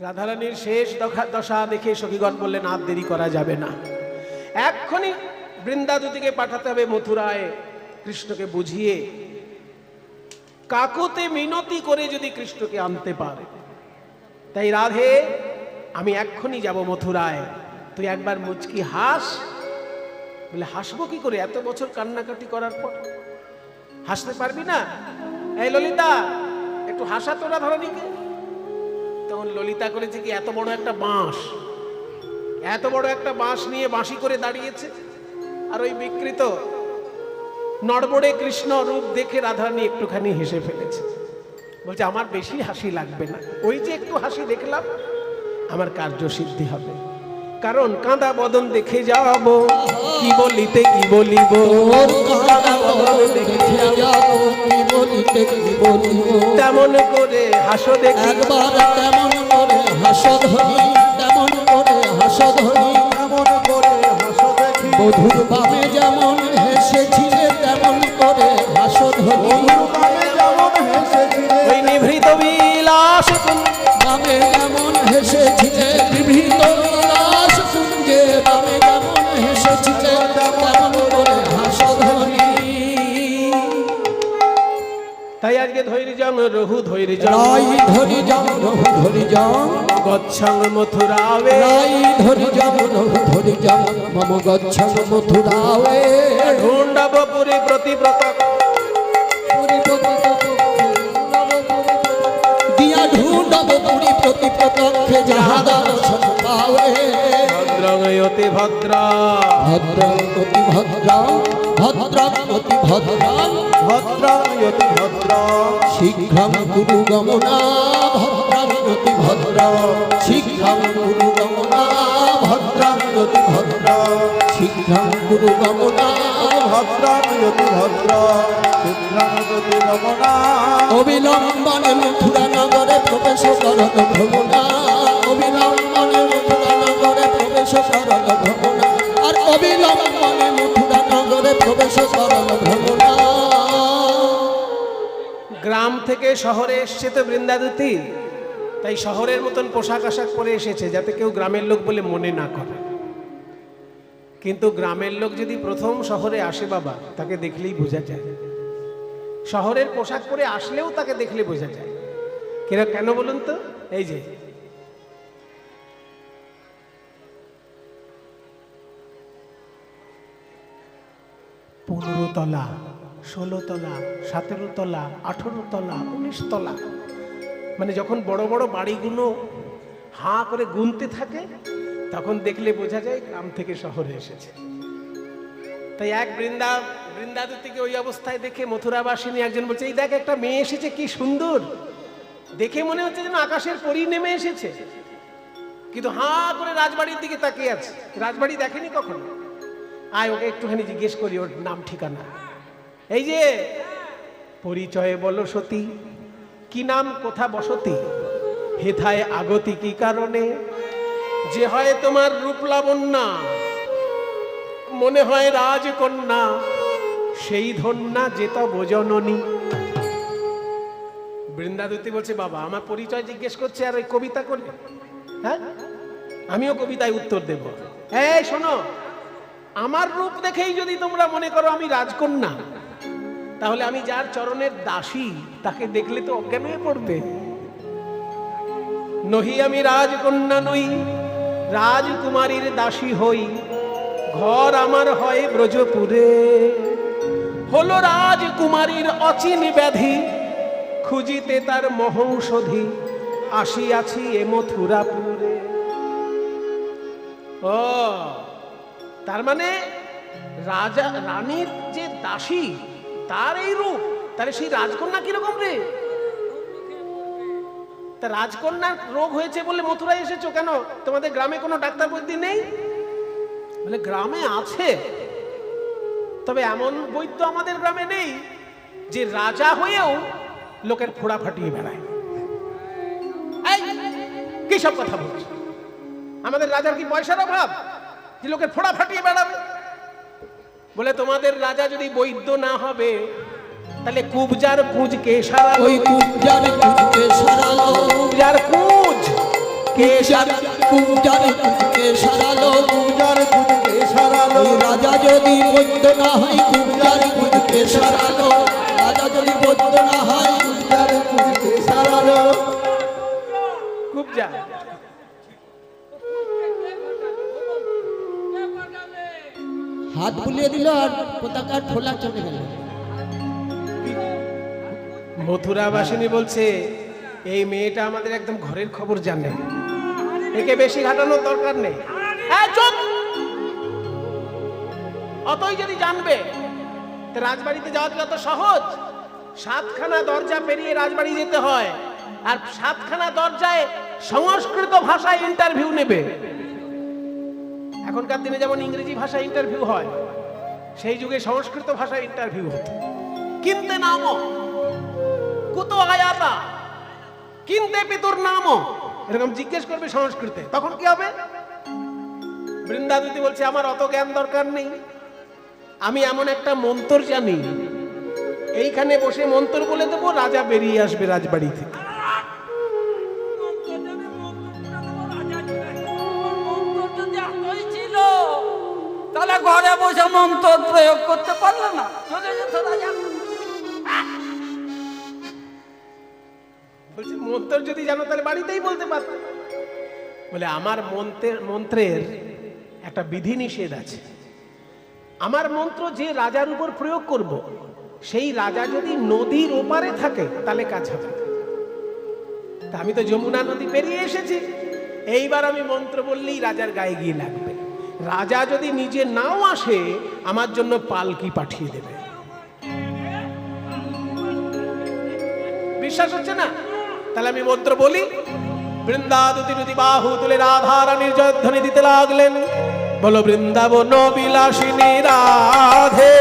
রাধারানীর শেষ দশা দেখে সখীগণ বললেন আর দেরি করা যাবে না, এক্ষুনি বৃন্দাদুতিকে পাঠাতে হবে মথুরায়, কৃষ্ণকে বুঝিয়ে কাকুতে মিনতি করে যদি কৃষ্ণকে আনতে পারে। তাই রাধে, আমি এক্ষুনি যাব মথুরায়, তুই একবার মুচকি হাস। বলে হাসবো কি করে, এত বছর কান্নাকাটি করার পর হাসতে পারবি না? এই ললিতা, একটু হাসা তো রাধারানীকে। তখন ললিতা করেছে কি, এত বড় একটা বাঁশ নিয়ে বাঁশি করে দাঁড়িয়েছে, আর ওই বিকৃত নড়বড়ে কৃষ্ণ রূপ দেখে রাধারানী একটুখানি হেসে ফেলেছে। বলছে আমার বেশি হাসি লাগবে না, ওই যে একটু হাসি দেখলাম আমার কার্য সিদ্ধি হবে। কারণ কাঁদা বদন দেখে যাব, কি বলিতে কি বলিব, তেমন করে হাসো দেখি, একবার তেমন করে হাসো ধরি, তেমন করে হাসো ধরি, তেমন করে হাসো দেখি, বধুর বামে যেমন হেসেছিলে তেমন করে হাসো ধরি, বামে যেমন হেসেছিলে, ওই নিভৃত বিলাস বামে যেমন হেসেছিলে, নিভৃত বিলাস কুঞ্জে বামে যেমন হেসেছিলে তেমন করে হাসো ধরি। তাই আজকে ধৈর্যং রঘু ধৈর্য রাই ধরি যাও রঘু ধরি যাও, গচ্ছং মথুরাবে, রাই ধরি যাও রঘু ধরি যাও, মম গচ্ছং মথুরাবে, ঢুণ্ডব পুরী প্রতিব্রত, দিয়া ঢুণ্ডব পুরী প্রতি প্রত্যক্ষে যাহা দর্শন পাবে, ভদ্রং অতি ভদ্র, ভদ্রং অতি ভদ্র, ভদ্রং অতি ভদ্র, ভদ্রং অতি ভদ্র, শীঘ্রং গুরু গমনা, ভদ্রং অতি ভদ্র, শীঘ্রং গুরু গমনা, ভদ্রং অতি ভদ্র, শীঘ্রং গুরু গমনা, ভদ্রং অতি ভদ্র, শীঘ্রং গুরু গমনা, অবিলম্বনে মথুরা নগরে প্রবেশ করত ভ্রমণা, অবিলম্বনে মথুরা নগরে প্রবেশ করত ভ্রমণা, আর অবিলম্বনে মথুরা নগরে প্রবেশ করল ভ্রমণা। গ্রাম থেকে শহরে এসছে তো বৃন্দাদুতি, তাই শহরের মতন পোশাক আশাক পরে এসেছে যাতে কেউ গ্রামের লোক বলে মনে না করে। কিন্তু গ্রামের লোক যদি প্রথম শহরে আসে বাবা, তাকে দেখলেই বোঝা যায়। শহরের পোশাক পরে আসলেও তাকে দেখলে বোঝা যায়। কেন বলুন তো? এই যে 15 তলা, 16 তলা, 17 তলা, 18 তলা, 19 তলা, মানে যখন বড় বড় বাড়িগুলো হাঁ করে গুনতে থাকে তখন দেখলে বোঝা যায় গ্রাম থেকে শহরে এসেছে। তাই এক বৃন্দাদুতিকে ওই অবস্থায় দেখে মথুরাবাসিনী একজন বলছে, এই দেখ একটা মেয়ে এসেছে, কি সুন্দর, দেখে মনে হচ্ছে যেন আকাশের পরী নেমে এসেছে। কিন্তু হাঁ করে রাজবাড়ির দিকে তাকিয়ে আছে, রাজবাড়ি দেখেনি কখনো। আয় ওকে একটুখানি জিজ্ঞেস করি ওর নাম ঠিকানা। এই যে পরিচয়ে বলো সতী, কি নাম, কোথা বসতি, হেথায় আগতি কি কারণে, যে হয় তোমার রূপ লাবণ্যা, মনে হয় রাজকন্যা, সেই ধন্যা যেতা বোজননী। বৃন্দাদুতি বলছে, বাবা আমার পরিচয় জিজ্ঞেস করছে আর ওই কবিতা করে, হ্যাঁ আমিও কবিতায় উত্তর দেব। এই শোনো, আমার রূপ দেখেই যদি তোমরা মনে করো আমি রাজকন্যা, তাহলে আমি যার চরণের দাসী তাকে দেখলে তো অজ্ঞান হয়ে পড়বে। নহি আমি রাজকন্যা নই, রাজকুমারীর দাসী হই, ঘর আমার হয় ব্রজপুরে, হলো রাজকুমারীর অচিন ব্যাধি, খুঁজিতে তার মহৌষধি, আসিয়াছি এ মথুরাপুরে। ও তার মানে রাজা রানীর যে দাসী তার এই রূপ, তাহলে সেই রাজকন্যা কিরকম রে? তা রাজকন্যার রোগ হয়েছে বলে মথুরায় এসেছো কেন? তোমাদের গ্রামে কোনো ডাক্তার বৈদ্য নেই? বলে গ্রামে আছে, তবে এমন বৈদ্য আমাদের গ্রামে নেই যে রাজা হয়েও লোকের ফোড়া ফাটিয়ে বেড়ায়। কি সব কথা বলছে? আমাদের রাজার কি পয়সার অভাব যে লোকের ফোড়া ফাটিয়ে বেড়াবে? বলে তোমাদের রাজা যদি বৈদ্য না হবে তাহলে কুবজার কুঁজ কে সারালো? ওই কুবজার কুঁজ কে সারালো? কুবজার কুঁজ কুটকে কুঞ্জার কুটকে সারালো কুঞ্জার কুটকে সারালো ওই রাজা যদি বৈদ্য না হয় কুঞ্জার কুটকে সারালো রাজা যদি বৈদ্য না হয় কুঞ্জার কুটকে সারালো খুব যা হাত বুলিয়ে দিল আর পতাকা ঠোলা চলে গেল। মথুরাবাসিনী বলছে এই মেয়েটা আমাদের একদম ঘরের খবর জানে, একে বেশি ঘাটানোর দরকার নেই। হ্যাঁ চুপ, অতই যদি জানবে তো রাজবাড়িতে যাওয়া কি অত সহজ? 7খানা দরজা পেরিয়ে রাজবাড়ি যেতে হয়, আর 7খানা দরজায় সংস্কৃত ভাষায় ইন্টারভিউ নেবে। এখনকার দিনে যেমন ইংরেজি ভাষায় ইন্টারভিউ হয়, সেই যুগে সংস্কৃত ভাষায় ইন্টারভিউ হতো। কিনতে নামো কুতো আয়াতা, কিনতে পিতুর নামো, এরকম জিজ্ঞেস করবে সংস্কৃতে। তখন কি হবে? বৃন্দাবতী বলছে আমার অত জ্ঞান দরকার নেই, আমি এমন একটা মন্ত্র জানি, এইখানে বসে মন্ত্র বলে দেবো, রাজা বেরিয়ে আসবে রাজবাড়ি থেকে। তাহলে ঘরে বসে মন্ত্র প্রয়োগ করতে পারলো না, চলে যেত রাজা। বলছে মন্ত্র যদি জানো তাহলে বাড়িতেই বলতে পারতো। বলে আমার মন্ত্রের একটা বিধি নিষেধ আছে। আমার মন্ত্র যে রাজার উপর প্রয়োগ করব, সেই রাজা যদি নদীর ওপারে থাকে তাহলে কাজ হবে। তা আমি তো যমুনা নদী পেরিয়ে এসেছি, এইবার আমি মন্ত্র বললেই রাজার গায়ে গিয়ে লাগবে। রাজা যদি নিজে নাও আসে, আমার জন্য পালকি পাঠিয়ে দেবে। বিশ্বাস হচ্ছে না? তাহলে আমি মন্ত্র বলি। বৃন্দাবতী নদী বাহু তুলে রাধা রানীর জয়ধ্বনি দিতে লাগলেন। বলো বৃন্দাবন বিলাসিনী রাধে,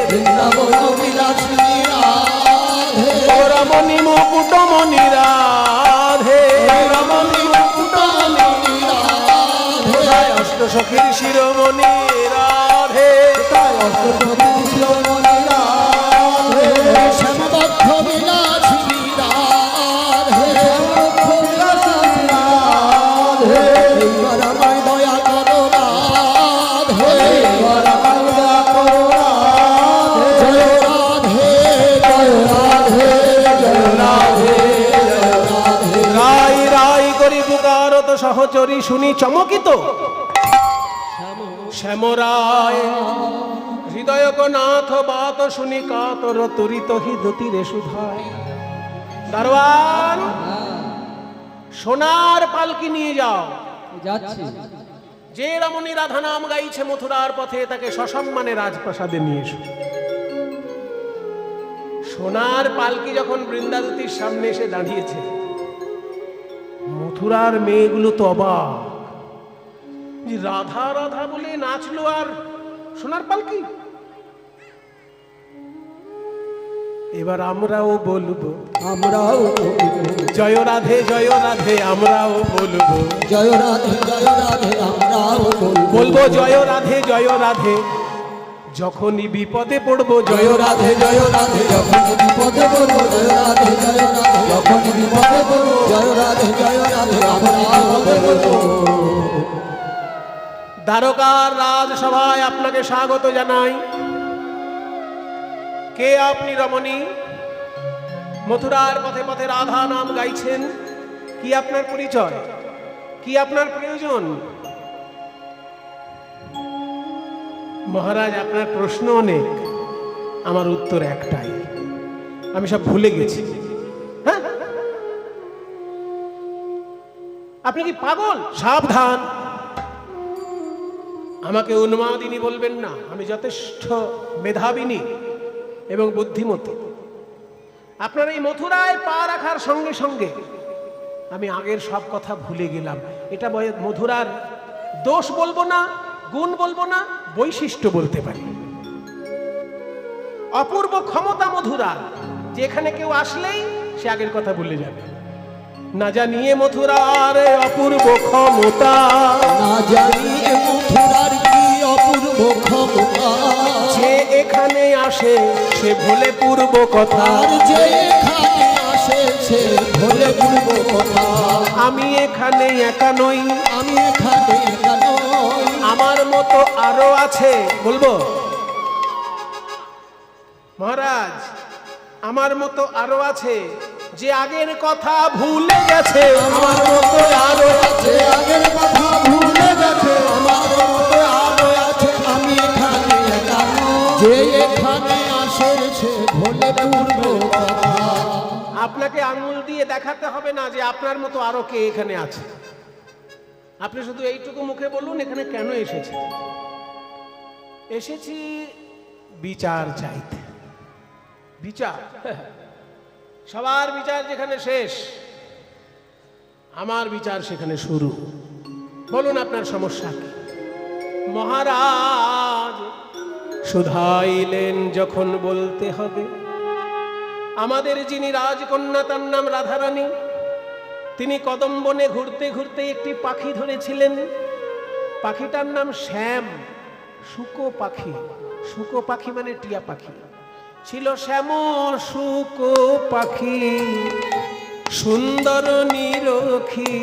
বৃন্দাবন বিলাসিনী রাধে, রমণী মুকুটমণি রাধে, রমণী মুকুটমণি রাধে, অষ্টসখীর শিরোমণি রাধে, অষ্টসখী শিরোমণি রাধে, শ্যামবদ্ধ বিলাসিনী রাধে, শ্যামবদ্ধ বিলাসিনী রাধে, এইবার আমায় দয়া করো রাধে, এইবার আমায় দয়া করো রাধে, জয় রাধে জয় রাধে জয় রাধে জয় রাধে। রাই রাই করি পুকারত সহচরী শুনি চমকিত। শ্যামরায় হৃদয় নাথ বাত শুনি কাতর তরিত হিদতিরে সুধায়। দারোয়ান, সোনার পালকি নিয়ে যাও। যাচ্ছি। যে রমণী রাধা নাম গাইছে মথুরার পথে, তাকে সসম্মানে রাজপ্রাসাদে নিয়ে এসো। সোনার পালকি যখন বৃন্দাবতীর সামনে এসে দাঁড়িয়েছে, মথুরার মেয়েগুলো তো অবাক, যে রাধা রাধা বলে নাচলো আর সোনার পালকি। এবার আমরাও বলবো, আমরাও জয় রাধে জয় রাধে, আমরাও বলবো, জয় রাধে জয় রাধে, আমরাও বলবো জয় রাধে জয় রাধে, যখনই বিপদে পড়বো জয় রাধে জয় রাধে, যখন বিপদে পড়বো জয় রাধে জয় রাধে, যখন বিপদে পড়বো জয় রাধে জয় রাধে, আমরাও বলবো। দ্বারকার রাজসভায় আপনাকে স্বাগত জানাই। কে আপনি রমণী? মথুরার পথে পথে রাধা নাম গাইছেন। কি আপনার পরিচয়? কি আপনার প্রয়োজন? মহারাজ, আপনার প্রশ্ন অনেক, আমার উত্তর একটাই, আমি সব ভুলে গেছি। হ্যাঁ, আপনি কি পাগল? সাবধান, আমাকে উন্মাদিনী বলবেন না। আমি যথেষ্ট মেধাবিনী এবং বুদ্ধিমতী। আপনার এই মথুরায় পা রাখার সঙ্গে সঙ্গে আমি আগের সব কথা ভুলে গেলাম। এটা মথুরার দোষ বলবো না, গুণ বলবো না, বৈশিষ্ট্য বলতে পারি। অপূর্ব ক্ষমতা মথুরার, যেখানে কেউ আসলেই সে আগের কথা ভুলে যাবে। না জানিয়ে মথুরার অপূর্ব ক্ষমতা, না জানিয়ে মথুরার কি অপূর্ব ক্ষমতা, যে এখানে আসে সে ভোলে পূর্ব কথা, আর যে এখানে আসে এসেছে ভোলে উড়বো কোথায়। আমি এখানে একা নই, আমি এখানে একা নই, আমার মতো আরো আছে। বলবো মহারাজ, আমার মতো আরো আছে, যে আগের কথা ভুলে গেছে। আমার মতো আরো আছে, যে আগের কথা ভুলে গেছে, আমার মতো আরো আছে। আমি এখানে একা নই, যে এখানে এসেছে ভোলে উড়বো কোথায়। আপনাকে আঙুল দিয়ে দেখাতে হবে না যে আপনার মতো আরো কে এখানে আছে। আপনি শুধু এইটুকু মুখে বলুন এখানে কেন এসেছে। এসেছি বিচার চাইতে। বিচার, সবার বিচার যেখানে শেষ, আমার বিচার সেখানে শুরু। বলুন আপনার সমস্যা কি। মহারাজ শুধাইলেন যখন বলতে হবে, আমাদের যিনি রাজকন্যা তার নাম রাধারানী, তিনি কদম বনে ঘুরতে ঘুরতে একটি পাখি ধরেছিলেন। পাখিটার নাম শ্যাম, শুকো পাখি। শুকো পাখি মানে টিয়া পাখি। ছিল শ্যাম শুকো পাখি, সুন্দর নিরখী,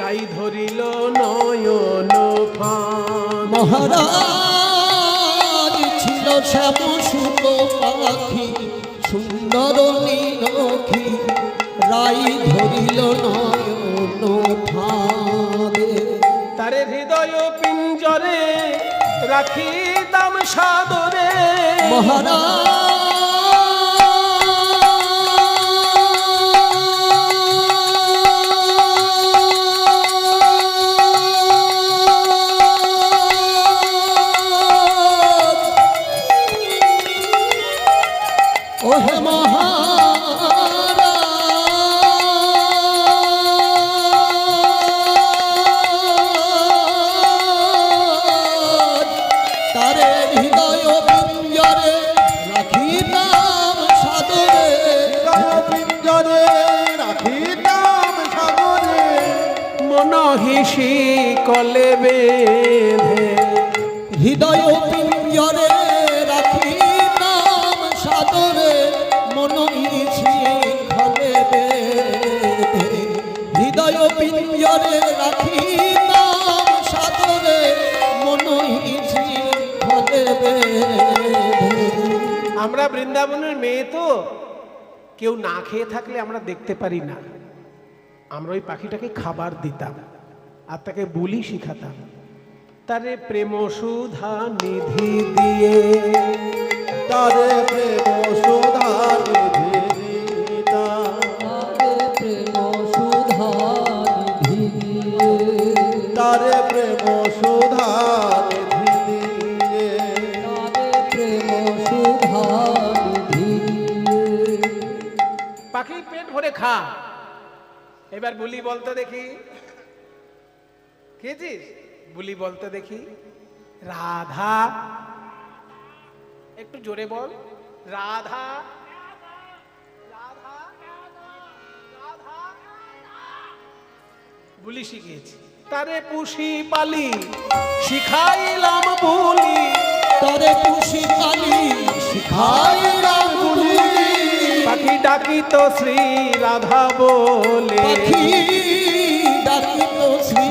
রাই ধরিল নয়ন ফান। মহারাজ ছিল শ্যাম শুকো পাখি, সুন্দর নীলক্ষী, রাই ধরিল নয়ন ফাঁদে। তারে হৃদয় পিঞ্জরে রাখিতাম সাদরে। ওহে মহারাজ, তারে হৃদয় পিঞ্জরে রাখিতাম সাদরে। হৃদয় পিঞ্জরে রাখিতাম সাগরে, মন হিসি কলে বেঁধে। হৃদয় পিঞ্জরে রাখিতাম সাদরে, মন ইছি খলে বেঁধে। হৃদয় পিঞ্জরে রাখিতাম সাদরে, মন ইছি খলে বেঁধে। আমরা বৃন্দাবনের মেয়ে তো, কেউ না খেয়ে থাকলে আমরা দেখতে পারি না। আমরা ওই পাখিটাকে খাবার দিতাম আর তাকে বুলি শিখাতাম। তারে প্রেম সুধা নিধি দিয়ে, তারে প্রেম সুধা নিধি দিতাম। তারে প্রেম সুধা নিধি দিয়ে, পাখি পেট ভরে খা। এবার বুলি বলতে দেখি, খেয়েছিস? বুলি বলতে দেখি। রাধা, একটু জোরে বল। রাধা, রাধা, রাধা। বুলি শিখিয়েছি। তারে পুষি পালি শিখাইলাম বুলি। তারে পুষি পালি শিখাইলাম বুলি। পাখি ডাকিত শ্রী রাধা বলে, পাখি ডাকিত শ্রী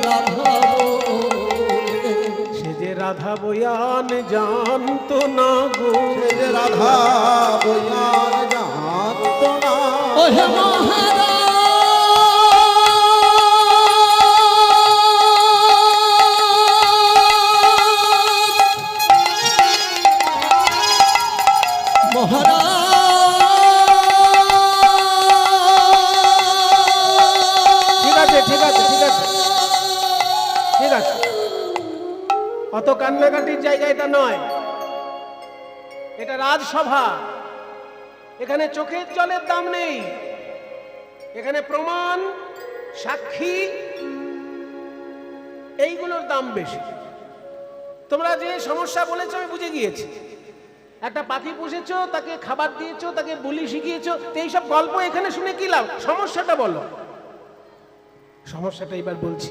রাধা বলে। সে যে রাধা বয়ান জানতো না গো। সে যে রাধা বয়ান জানতো না। ওহে মহারাজ, ঠিক আছে, ঠিক আছে, ঠিক আছে, ঠিক আছে। অত কান্নাকাটির জায়গা এটা নয়, এটা রাজসভা। এখানে চোখের জলের দাম নেই, এখানে প্রমাণ, সাক্ষী, এইগুলোর দাম বেশি। তোমরা যে সমস্যা বলেছো আমি বুঝে গিয়েছি। একটা পাখি পুষেছো, তাকে খাবার দিয়েছো, তাকে বুলি শিখিয়েছো, তো এইসব গল্প এখানে শুনে কি লাভ? সমস্যাটা বলো। সমস্যাটা এবার বলছি।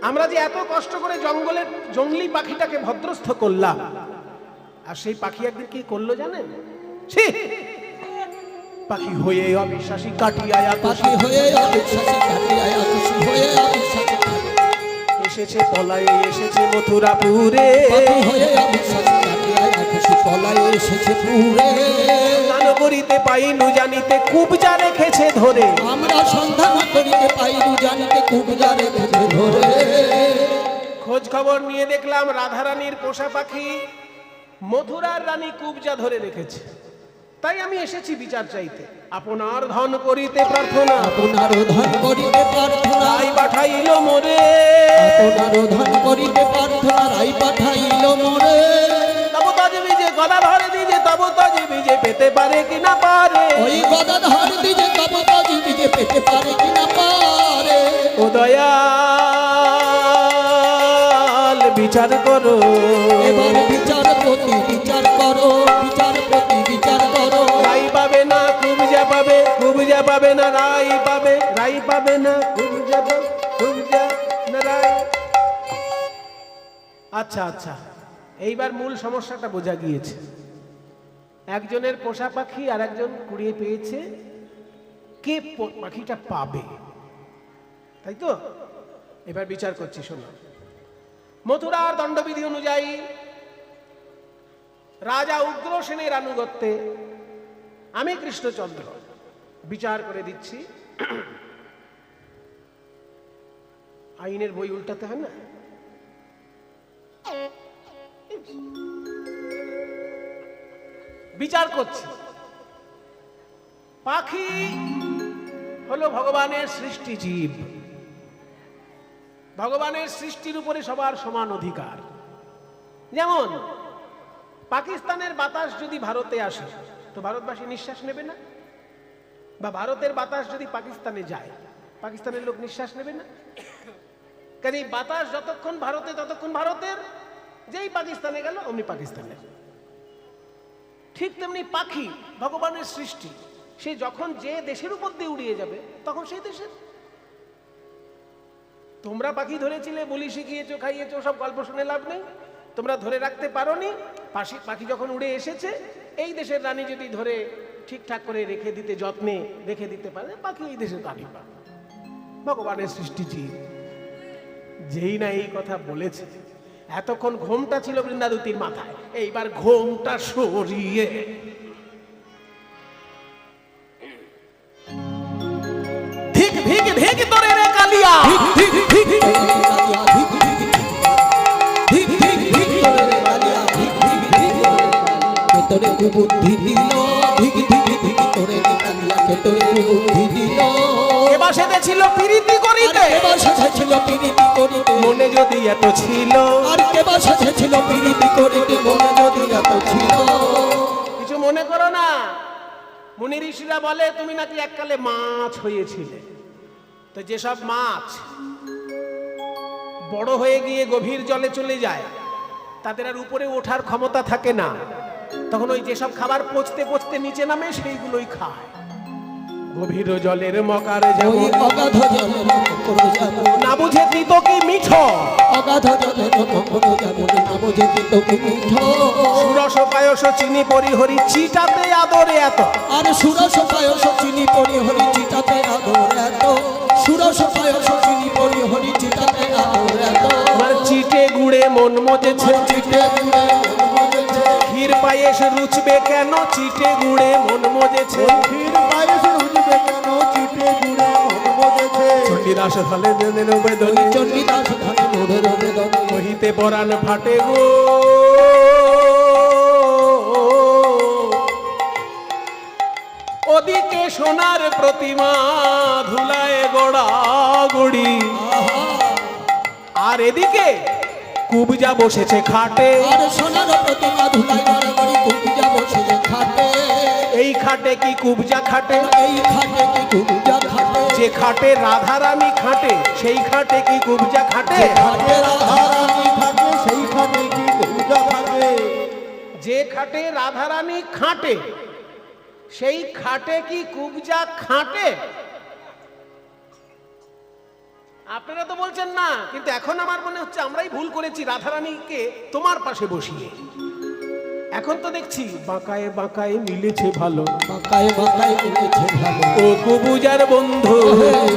আমরা যে এত কষ্ট করে জঙ্গলের জঙ্গলি পাখিটাকে ভদ্রস্থ করলাম, আর সেই পাখি একদিন কি করলো জানেন? ছি! পাখি হয়ে অবিশ্বাসী কাটিয়া পাখি হয়ে অবিশ্বাসী কাটিয়া খুশি হয়ে অবিশ্বাসী এসেছে পলায়ে এসেছে মথুরাপুরে পাখি হয়ে অবিশ্বাসী কাটিয়া খুশি পলায়ে এসেছে পুরে স্নান করিতে পাইনু জানিতে কুবজা রেখেছে ধরে আমরা সন্ধান করিতে পাইলু জানিতে কুবজা রেখেছে ধরে খোঁজ খবর নিয়ে দেখলাম রাধারানীর পোষা পাখি মথুরার রানী কুবজা ধরে রেখেছে। তাই আমি এসেছি বিচার চাইতে। আপনার ধন করিতে প্রার্থনা আপনার ধন করিতে প্রার্থনা রাই পাঠাইল মোরে আপনার ধন করিতে প্রার্থনা রাই পাঠাইল মোরে তব তাজে বিজে গদা ধরে দিজে তব তাজে বিজে পেতে পারে কি না পারে ওই গদা ধর দিজে তব তাজি দিজে পেতে পারে কি না পারে ও দয়াল বিচার করো এবার বিচারপতি বিচার করো বিচারপতি বিচার করো রাই পাবে না কুবজা পাবে কুবজা পাবে না রাই পাবে রাই পাবে না কুবজা পাবে কুবজা না রাই। আচ্ছা আচ্ছা, এইবার মূল সমস্যাটা বোঝা গিয়েছে। একজনের পোষা পাখি আর একজন কুড়িয়ে পেয়েছে, কে পাখিটা পাবে, তাই তো? এবার বিচার করছি, শোনো। মথুরার দণ্ডবিধি অনুযায়ী রাজা উগ্রসেনের আনুগত্যে আমি কৃষ্ণচন্দ্র বিচার করে দিচ্ছি। আইনের বই উল্টাতে হয় না? বিচার করছি। পাখি হলো ভগবানের সৃষ্টি জীব। ভগবানের সৃষ্টির উপরে সবার সমান অধিকার। যেমন পাকিস্তানের বাতাস যদি ভারতে আসে তো ভারতবাসী নিঃশ্বাস নেবে না, বা ভারতের বাতাস যদি পাকিস্তানে যায় পাকিস্তানের লোক নিঃশ্বাস নেবে না। কাজে বাতাস যতক্ষণ ভারতে ততক্ষণ ভারতের, যেই পাকিস্তানে গেল অমনি পাকিস্তানের। ঠিক তেমনি পাখি ভগবানের সৃষ্টি, সে যখন যে দেশের উপর দিয়ে উড়িয়ে যাবে তখন সেই দেশের। তোমরা পাখি ধরেছিলে, বলি শিখিয়েছো, খাইয়েছো, সব গল্প শুনে লাভ নেই। তোমরা ধরে রাখতে পারোনি। পাখি যখন উড়ে এসেছে, এই দেশের রানী যদি ধরে ঠিকঠাক করে রেখে দিতে, যত্নে রেখে দিতে পারে, পাখি এই দেশের রানী পাবে। ভগবানের সৃষ্টি জীব। যেই না এই কথা বলেছে, এতক্ষণ ঘোমটা ছিল বৃন্দাদুতির মাথায়, এইবার ঘোমটা সরিয়ে ধিক ধিক ধিক তোরে রে কালিয়া, ধিক ধিক ধিক কালিয়া ধিক ধিক ধিক ধিক ধিক তোরে রে কালিয়া ধিক ধিক ধিক কে তোরে কুবুদ্ধি দিল, ধিক ধিক ধিক তোরে রে কালিয়া কে তোরে কুবুদ্ধি দিল। এবার সেটা ছিল প্রীতি করিতে, এবার সাথে ছিল প্রীতি করিতে, মনে যদি এত ছিল। আর এবার সাথে ছিল প্রীতি করিতে, মনে যদি এত ছিল। কিছু মনে করো না। মুনি ঋষিরা বলে তুমি নাকি এককালে মাছ হয়েছিলে। তো যেসব মাছ বড় হয়ে গিয়ে গভীর জলে চলে যায়, তাদের আর উপরে ওঠার ক্ষমতা থাকে না, তখন ওই যেসব খাবার পচতে পচতে নিচে নামে সেইগুলোই খায়। গভীর জলের মকার ওই যেমন অগাধ জলের মকর যেমন, না বুঝে তিত কি মিঠ, অগাধ জলের মকর যেমন না বুঝে তিত কি মিঠ। সুরস পায়স চিনি পরিহরি চিটাতে আদরে এত, আর সুরস পায়স চিনি পরি হরি চিটাতে আদর এত, সুরস পায়স চিনি পরি হরি চিটাতে আদর এত। আমার চিটে গুড়ে মন মজেছে, চিটে গুড়ে মন মজেছে, ক্ষীর পায়েস রুচবে কেন চিটে গুড়ে মন মজেছে। ক্ষীর পায়েস রুজবে কেন চিটে গুড়ে মন মজেছে। চণ্ডীদাস ফলে দেন বেদনী, চণ্ডীদাস ধনে মোরে রবে দনে, কহিতে পরাণ ফাটে গো। ওদিকে সোনার প্রতিমা ধুলায় গোড়া গড়ি, আর এদিকে কুবজা বসেছে খাটে। আর সোনার প্রতিমা ধুলাই গড়াগড়ি কুবজা বসে খাটে। এই খাটে কি কুবজা খাটে? এই খাটে কি কুবজা খাটে? যে খাটে রাধারানী খাটে, সেই খাটে কি কুবজা খাটে? খাটে রাধারানী থাকে সেই খাটে কি কুবজা থাকে? যে খাটে রাধারানী খাটে, সেই খাটে কি কুবজা খাটে? আপনারা তো বলছেন না, কিন্তু এখন আমার মনে হচ্ছে আমরাই ভুল করেছি রাধারানীকে তোমার পাশে বসিয়ে। এখন তো দেখছি বাঁকায় বাঁকায় মিলেছে ভালো। বাঁকায় বাঁকায় মিলেছে ভালো। ও কুবুজার বন্ধু,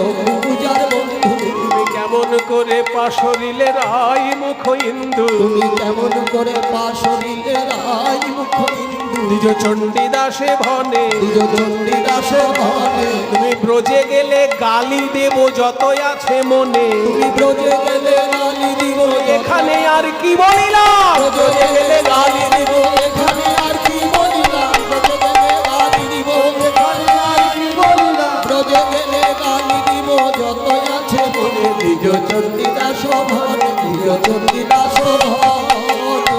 ও কুবুজার বন্ধু, তুমি কেমন করে পাশরিলে রাই মুখ ইন্দু। তুমি কেমন করে পাশরিলে রাই মুখ ইন্দু। নিজ চণ্ডীদাসে ভনে, নিজ চণ্ডীদাসে ভনে, তুমি ব্রজে গেলে গালি দেব যতই আছে মনে। তুমি ব্রজে গেলে গালি দিব, এখানে আর কি বলিলাম, ব্রজে গেলে গালি দিব, এখানে আর কি বলিলাম। ব্রজে গেলে গালি দিব, এখানে আর কি বলিলাম। ব্রজে গেলে গালি দিব যতই আছে মনে। নিজ চণ্ডীদাস ভনে, নিজ চণ্ডীদাস ভনে।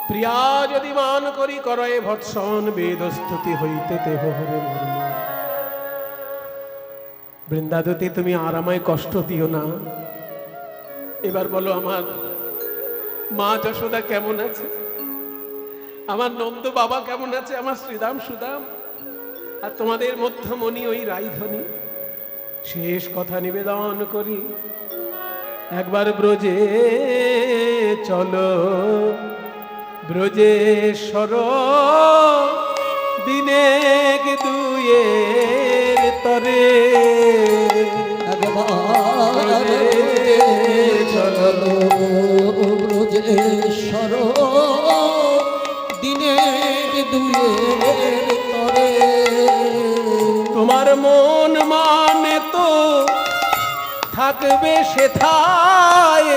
প্রিয়া যদি মান করি করয়ে ভৎসন, বেদস্তুতি হইতে তেহ হরে মর্ম। বৃন্দাদতী তুমি আর আমায় কষ্ট দিও না। এবার বলো আমার মা যশোদা কেমন আছে, আমার নন্দ বাবা কেমন আছে, আমার শ্রীদাম সুদাম, আর তোমাদের মধ্যমণি ওই রাইধনী। শেষ কথা নিবেদন করি, একবার ব্রজে চলো ব্রজেশ্বর, দিনে দুয়ের তরে। একবার চলো ব্রজেশ্বর, দিনে দুয়ের তরে। তোমার মন মানে তো থাকবে সেথায়,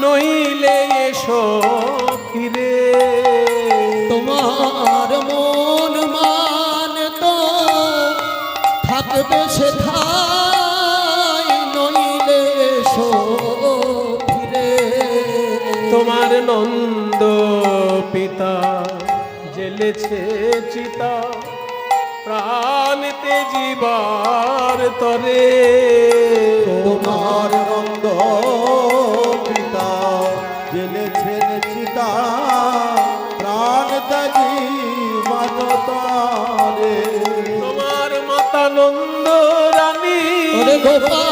নইলে এসো ফিরে। তোমার মন মান তো থাকবে সেথায়, নইলে এসো ফিরে। তোমার নন্দ পিতা জেলেছে চিতা, প্রাণতে জীবার তরে। তোমার নন্দ পিতা জেলেছেন চিতা, প্রাণ ত্যাগী মানতারে। তোমার মাতা নন্দ রানী, ওরে গোপাল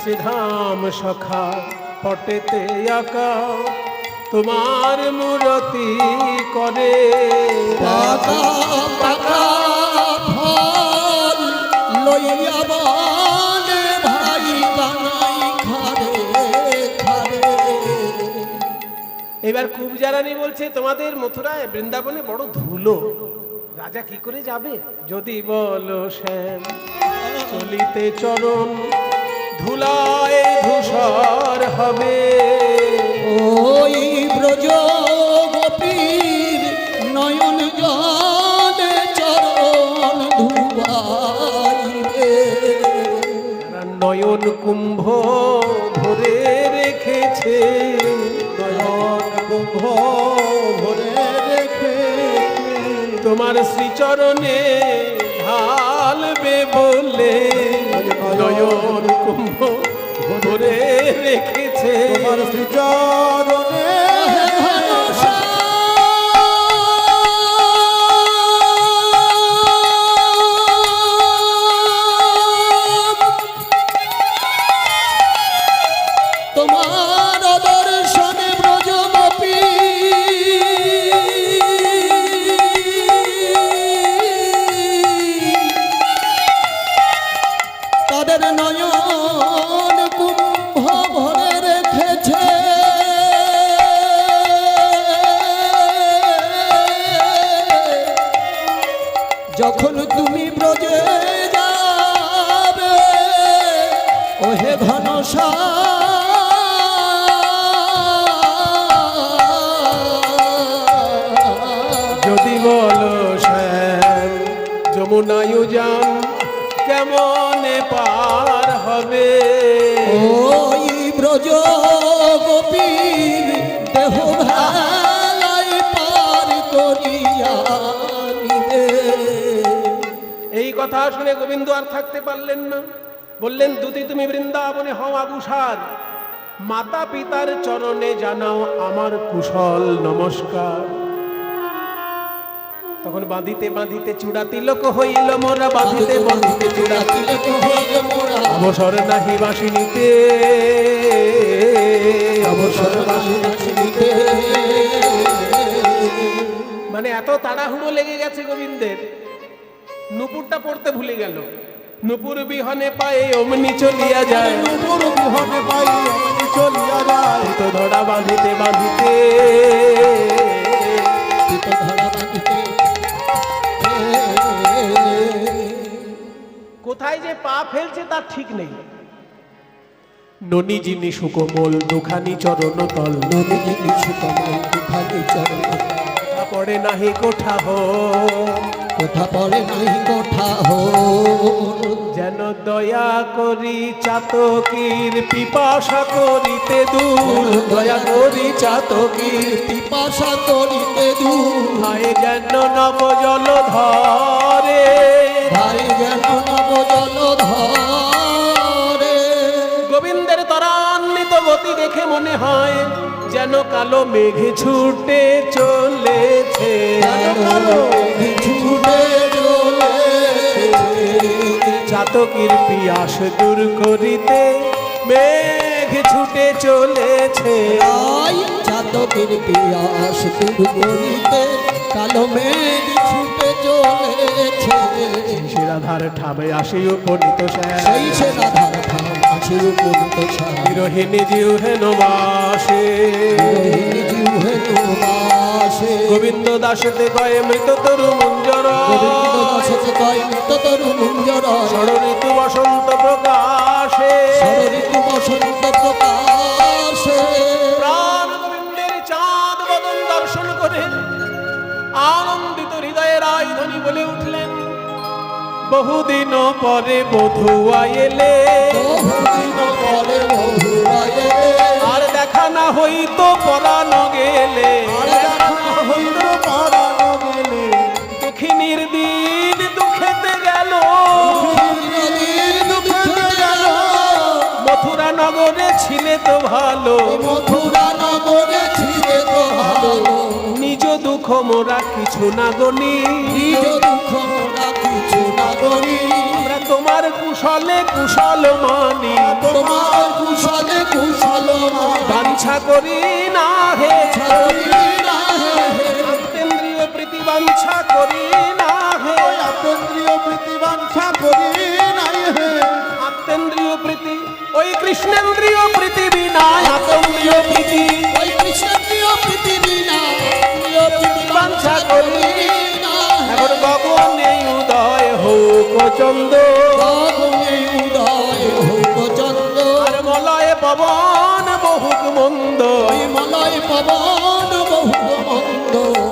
শ্রীধাম সখা পটেতে আঁকা, তোমার মূরতি করে পাকা পাকা ফল লইয়া বনে ভাই বানাই খারে খারে। এবার কুবজারানী বলছে তোমাদের মথুরায় বৃন্দাবনে বড় ধুলো, রাজা কি করে যাবে? যদি বলো শ্যাম চলিতে চরণ, ধুলায় ধূসর হবে। ওই ব্রজ গোপীর নয়ন জলে চরণ ধুবাইবে। নয়ন কুম্ভ ভরে রেখেছে, নয়ন কুম্ভ ভরে রেখে তোমার শ্রীচরণে ঢালবে বলে। নয়ন কুম্ভ ভরে রেখেছে তোমার শ্রীচরণে। তোমার দর্শনে ব্রজ গোপী তাদের নয়ন কুম্ভ ভরে রেখেছে। যখন তুমি ব্রজে যাবে ওহে ঘনশ্যাম, যমুনায়ু যান কেমনে পার হবে। ওই ব্রজ গোপীর দেহ ভালাই পার করিয়া নিবে। এই কথা শুনে গোবিন্দ আর থাকতে পারলেন না, বললেন দুতি তুমি বৃন্দাবনে হও আগুসার, মাতা পিতার চরণে জানাও আমার কুশল নমস্কার। তখন বাঁধিতে বাঁধিতে চূড়া তিলক হইল মোরা, বাঁধিতে বাঁধিতে চূড়া তিলক হইল মোরা, অবসর নাহি বাসিনীতে, অবসর বাসিনীতে। মানে এত তাড়াহুড়ো লেগে গেছে গোবিন্দের, নুপুরটা পড়তে ভুলে গেল। নুপুর বিহনে পায়ে অমনি চলিয়া যায়, নুপুর বিহনে পাই অমনি চলিয়া যায়। তো ধরা বাঁধিতে বাঁধিতে, কোথায় যে পা ফেলছে তার ঠিক নেই। ননি যিনি সুকোমল দুখানি চরণ তল, নদী সুকমল দুখানি চরণ, পড়ে নাহি কোঠা হো, কোথা পড়ে নাই কোঠা হো। যেন দয়া করি চাতকীর পিপাসা করিতে দূর, দয়া করি চাতকীর পিপাসা করিতে দূর, ভাই যেন নব জল ধরে। ভাই যেন নব জল ধরে। গোবিন্দের ত্বরান্বিত গতি দেখে মনে হয় যেন কালো মেঘে ছুটে চলেছে, ছুটে চলেছে। চাতকীর পিয়াস দূর করিতে মেঘ ছুটে চলেছে। আই চাতকের পিয়াস দূর করিতে কালো মেঘ ছুটে চলেছে। সে রাধার ঠাবে আসি উপনীত সেই সে রাধার ধাম আছে উপনীত সারা। বিরোহিণী জিউ হেন বাসে, গোবিন্দ দাসতে কয়ে মৃত তরু মঞ্জর, ষড় ঋতু বসন্ত প্রকাশে, প্রাণ গোবিন্দের চাঁদ বদন দর্শন করে আনন্দিত হৃদয়ে রায়ধনী বলে উঠলেন, বহুদিন পরে বধুয়া এলে, আর দেখা না হইতো পরানো গেলে, দুঃখিনীর দিন দুঃখেতে গেল, মথুরা নগরে ছিলে তো ভালো, নিজ দুঃখ মোরা কিছু না গনি, আমরা তোমার কুশলে কুশল মানি, বাঞ্ছা করি না হে, আত্মেন্দ্রিয় প্রীতি বাঞ্ছা করি না হে, আত্মেন্দ্রিয় প্রীতি ওই কৃষ্ণেন্দ্রিয় প্রীতি বিনা, আত্মেন্দ্রিয় প্রীতি বাঞ্ছা করি না। এখন গগনে উদয় হোক চন্দ, আর মলয় পবন বহুক মন্দ,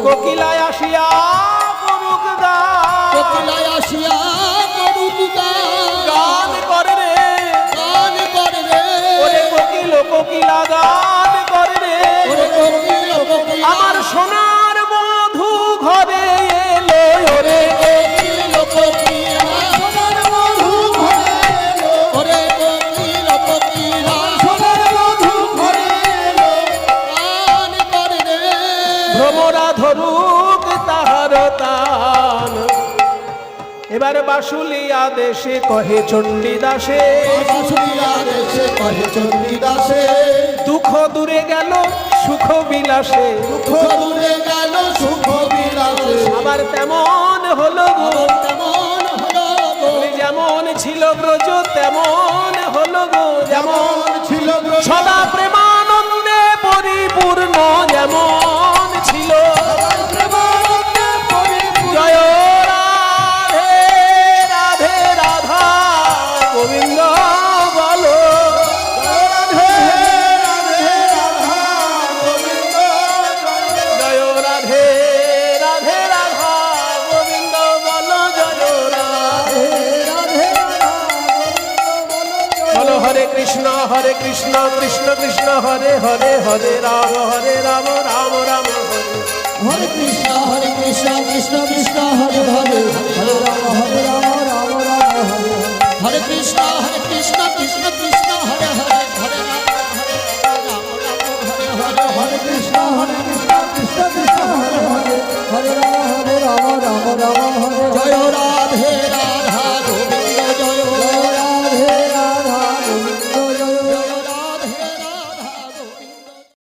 কোকিলায় আসিয়া করুক গান করে রে, ওরে কোকিল কোকিলা গান করে রে, আমার সোনার মধু ঘরে এলো, ওরে ভ্রমরা ধরুক তাহার তান। এবার বাসুলিয়া দেশে কহে চণ্ডীদাসে, দুঃখ দূরে গেল সুখ বিলাসে, আবার তেমন হলো গো, যেমন ছিল ব্রজ তেমন হলো গো, যেমন ছিল সদা প্রেমানন্দে পরিপূর্ণ যেমন ছিল। জয় রাধে রাধে রাধা গোবিন্দ বলো, জয় রাধে রাধে রাধা গোবিন্দ বলো, জয় রাধে কৃষ্ণ কৃষ্ণ কৃষ্ণ হরে হরে হরে রাম রাম রাম হরে হরে কৃষ্ণ কৃষ্ণ কৃষ্ণ হরে হরে হরে রাম রাম রাম হরে হরে কৃষ্ণ কৃষ্ণ কৃষ্ণ হরে হরে হরে রাম হরে কৃষ্ণ কৃষ্ণ কৃষ্ণ হরে হরে হরে রাম রাম রাম হরে জয়